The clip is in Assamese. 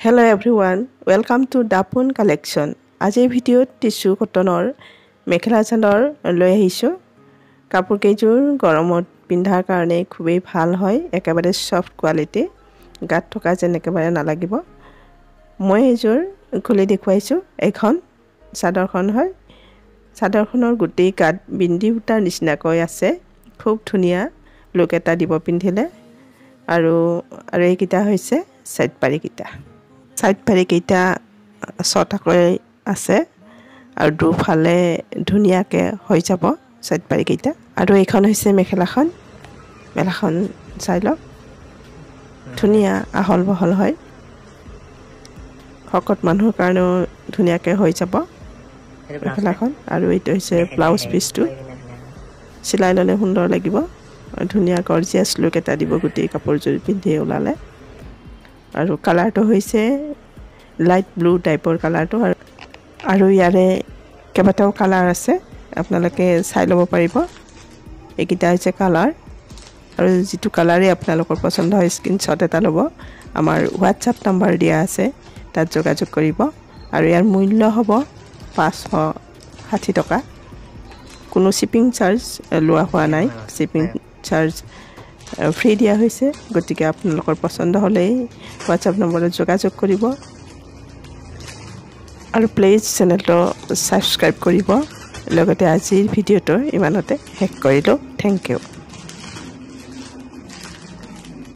Hello everyone, welcome to Dapun Collection. Ajay video tissue cottonor mekhela chalor loi ahisu. Kapur kejur goromot pindhar karone khubei bhal hoy, ekebare soft quality. Gat thoka jen ekebare nalagibo. Moi ejur khuli dekhuaisu. Ekhon sadorkhon hoy. Sadorkhonor gutei gat bindi utar nisna koi ase. Khub dhunia look eta dibo pindhile. Aru ekita hoise side pari kita. Side pari kita ছটাকৈ আছে আৰু দুফালে ধুনিয়াকে হৈ যাব সাইড পাৰি কেইটা আৰু এইখন হৈছে মেখেলাখন চাই লওক ধুনিয়া আহল বহল হয় হকত মানুহৰ কাৰণে ধুনিয়াকে হৈ যাব মেখেলাখন আৰু এইটো হৈছে ব্লাউজ পিসটো সিলাই ললে সুন্দৰ লাগিব ধুনিয়া গৰ্জিয়াস লুক এটা দিব গুটি কাপোৰজোৰ পিন্ধি ওলালে আৰু কালাৰটো হৈছে লাইট ব্লু টাইপৰ কালাৰটো আৰু ইয়াৰে কেবাটাও কালাৰ আছে আপোনালোকে চাই লব পাৰিব এইকিটা হৈছে কালাৰ আৰু যেটো কালাৰে আপোনালোকৰ পছন্দ হয় স্ক্ৰিনশ্বট এটা লব আমাৰ WhatsApp নম্বৰ দিয়া আছে তাত যোগাযোগ কৰিব আৰু ইয়াৰ মূল্য হ'ব 560 টকা কোনো শিপিং চাৰ্জ লোৱা হোৱা নাই শিপিং চাৰ্জ ফ্ৰী দিয়া হৈছে গতিকে আপোনালোকৰ পছন্দ হলে WhatsApp নম্বৰত যোগাযোগ কৰিব আৰু প্লিজ চেনেলটো সাবস্ক্ৰাইব কৰিব লগতে আজিৰ ভিডিওটো ইমানতে শেষ কৰিলো থ্যাংক ইউ